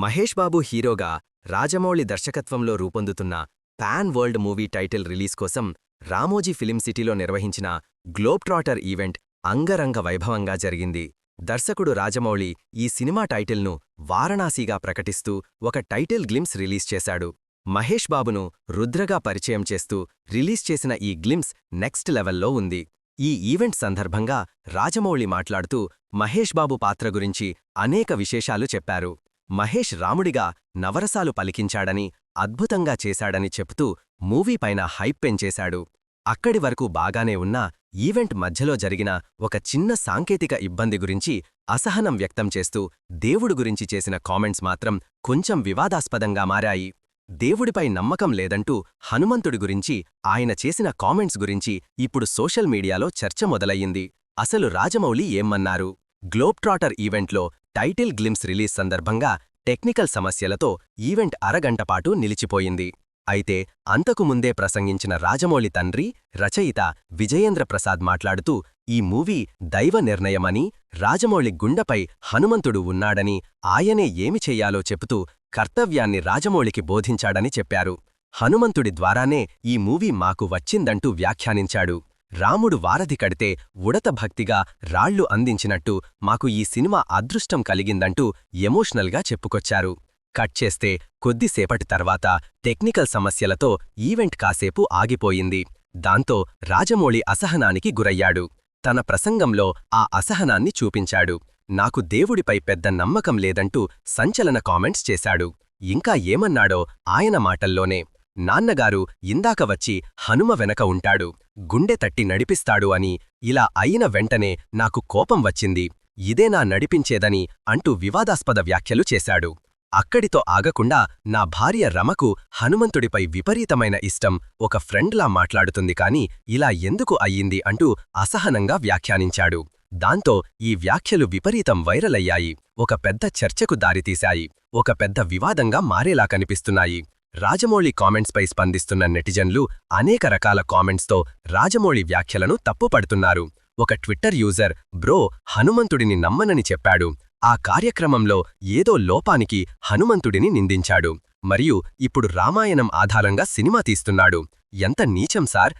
మహేష్ బాబు హీరోగా రాజమౌళి దర్శకత్వంలో రూపొందుతున్న pan world movie title release కోసం రామోజీ ఫిలిం సిటీలో నిర్వహించిన గ్లోబ్ ట్రాటర్ ఈవెంట్ అంగరంగ వైభవంగా జరిగింది. దర్శకుడు రాజమౌళి ఈ సినిమా టైటిల్ను వారణాసిగా ప్రకటిస్తూ ఒక టైటిల్ గ్లిమ్స్ రిలీజ్ చేశాడు. మహేష్ బాబును రుద్రగా పరిచయం చేస్తూ రిలీజ్ చేసిన ఈ గ్లిమ్స్ నెక్స్ట్ లెవెల్లో ఉంది. ఈ ఈవెంట్ సందర్భంగా రాజమౌళి మాట్లాడుతూ మహేష్ బాబు పాత్ర గురించి అనేక విశేషాలు చెప్పారు. మహేష్ రాముడిగా నవరసాలు పలికించాడని, అద్భుతంగా చేశాడని చెప్తూ మూవీ పైన హైప్ పెంచేశాడు. అక్కడి వరకు బాగానే ఉన్నా ఈవెంట్ మధ్యలో జరిగిన ఒక చిన్న సాంకేతిక ఇబ్బంది గురించి అసహనం వ్యక్తం చేస్తూ దేవుడు గురించి చేసిన కామెంట్స్ మాత్రం కొంచెం వివాదాస్పదంగా మారాయి. దేవుడిపై నమ్మకం లేదంటూ హనుమంతుడి గురించి ఆయన చేసిన కామెంట్స్ గురించి ఇప్పుడు సోషల్ మీడియాలో చర్చ మొదలయ్యింది. అసలు రాజమౌళి ఏమన్నారు? గ్లోబ్ ట్రాటర్ ఈవెంట్లో టైటిల్ గ్లిమ్స్ రిలీజ్ సందర్భంగా టెక్నికల్ సమస్యలతో ఈవెంట్ అరగంటపాటు నిలిచిపోయింది. అయితే అంతకు ముందే ప్రసంగించిన రాజమౌళి తండ్రి, రచయిత విజయేంద్ర ప్రసాద్ మాట్లాడుతూ ఈ మూవీ దైవ నిర్ణయమని, రాజమౌళి గుండెపై హనుమంతుడు ఉన్నాడని, ఆయనే ఏమి చెయ్యాలో చెబుతూ కర్తవ్యాన్ని రాజమౌళికి బోధించాడని చెప్పారు. హనుమంతుడి ద్వారానే ఈ మూవీ మాకు వచ్చిందంటూ వ్యాఖ్యానించాడు. రాముడు వారధి కడితే ఉడత భక్తిగా రాళ్లు అందించినట్టు మాకు ఈ సినిమా అదృష్టం కలిగిందంటూ ఎమోషనల్గా చెప్పుకొచ్చారు. కట్ చేస్తే కొద్దిసేపటి తర్వాత టెక్నికల్ సమస్యలతో ఈవెంట్ కాసేపు ఆగిపోయింది. దాంతో రాజమౌళి అసహనానికి గురయ్యాడు. తన ప్రసంగంలో ఆ అసహనాన్ని చూపించాడు. నాకు దేవుడిపై పెద్ద నమ్మకం లేదంటూ సంచలన కామెంట్స్ చేశాడు. ఇంకా ఏమన్నాడో ఆయన మాటల్లోనే, నాన్నగారు ఇందాక వచ్చి హనుమ వెనక ఉంటాడు, గుండె తట్టి నడిపిస్తాడు అని, ఇలా అయిన వెంటనే నాకు కోపం వచ్చింది, ఇదేనా నడిపించేదని అంటూ వివాదాస్పద వ్యాఖ్యలు చేశాడు. అక్కడితో ఆగకుండా నా భార్య రమకు హనుమంతుడిపై విపరీతమైన ఇష్టం, ఒక ఫ్రెండ్లా మాట్లాడుతుంది కాని ఇలా ఎందుకు అయ్యింది అంటూ అసహనంగా వ్యాఖ్యానించాడు. దాంతో ఈ వ్యాఖ్యలు విపరీతం వైరల్ అయ్యాయి. ఒక పెద్ద చర్చకు దారితీశాయి. ఒక పెద్ద వివాదంగా మారేలా కనిపిస్తున్నాయి. రాజమౌళి కామెంట్స్పై స్పందిస్తున్న నెటిజన్లు అనేక రకాల కామెంట్స్తో రాజమౌళి వ్యాఖ్యలను తప్పుపడుతున్నారు. ఒక ట్విట్టర్ యూజర్ బ్రో హనుమంతుడిని నమ్మనని చెప్పాడు. ఆ కార్యక్రమంలో ఏదో లోపానికి హనుమంతుడిని నిందించాడు. మరియు ఇప్పుడు రామాయణం ఆధారంగా సినిమా తీస్తున్నాడు. ఎంత నీచం సార్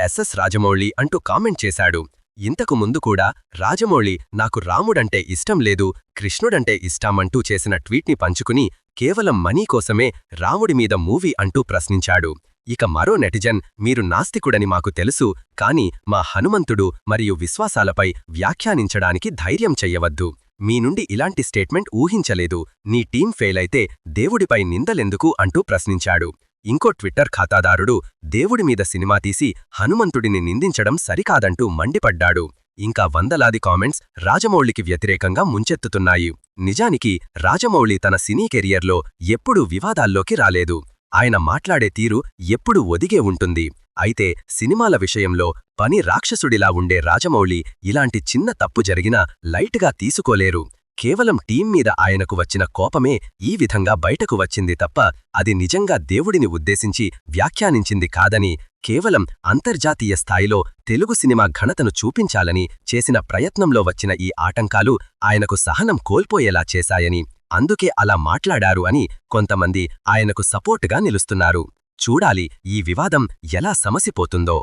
@SS రాజమౌళి అంటూ కామెంట్ చేశాడు. ఇంతకు ముందు కూడా రాజమౌళి నాకు రాముడంటే ఇష్టం లేదు, కృష్ణుడంటే ఇష్టమంటూ చేసిన ట్వీట్ని పంచుకుని కేవలం మనీ కోసమే రాముడి మీద మూవీ అంటూ ప్రశ్నించాడు. ఇక మరో నెటిజన్ మీరు నాస్తికుడని మాకు తెలుసు, కాని మా హనుమంతుడు మరియు విశ్వాసాలపై వ్యాఖ్యానించడానికి ధైర్యం చెయ్యవద్దు. మీ నుండి ఇలాంటి స్టేట్మెంట్ ఊహించలేదు. నీ టీం ఫెయిలైతే దేవుడిపై నిందలెందుకు అంటూ ప్రశ్నించాడు. ఇంకో ట్విట్టర్ ఖాతాదారుడు దేవుడి మీద సినిమా తీసి హనుమంతుడిని నిందించడం సరికాదంటూ మండిపడ్డాడు. ఇంకా వందలాది కామెంట్స్ రాజమౌళికి వ్యతిరేకంగా ముంచెత్తుతున్నాయి. నిజానికి రాజమౌళి తన సినీ కెరియర్లో ఎప్పుడూ వివాదాల్లోకి రాలేదు. ఆయన మాట్లాడే తీరు ఎప్పుడూ ఒదిగే ఉంటుంది. అయితే సినిమాల విషయంలో పని రాక్షసుడిలా ఉండే రాజమౌళి ఇలాంటి చిన్న తప్పు జరిగినా లైట్గా తీసుకోలేరు. కేవలం టీం మీద ఆయనకు వచ్చిన కోపమే ఈ విధంగా బయటకు వచ్చింది తప్ప అది నిజంగా దేవుడిని ఉద్దేశించి వ్యాఖ్యానించింది కాదని, కేవలం అంతర్జాతీయ స్థాయిలో తెలుగు సినిమా ఘనతను చూపించాలని చేసిన ప్రయత్నంలో వచ్చిన ఈ ఆటంకాలు ఆయనకు సహనం కోల్పోయేలా చేశాయని, అందుకే అలా మాట్లాడారు అని కొంతమంది ఆయనకు సపోర్టుగా నిలుస్తున్నారు. చూడాలి ఈ వివాదం ఎలా సమసిపోతుందో.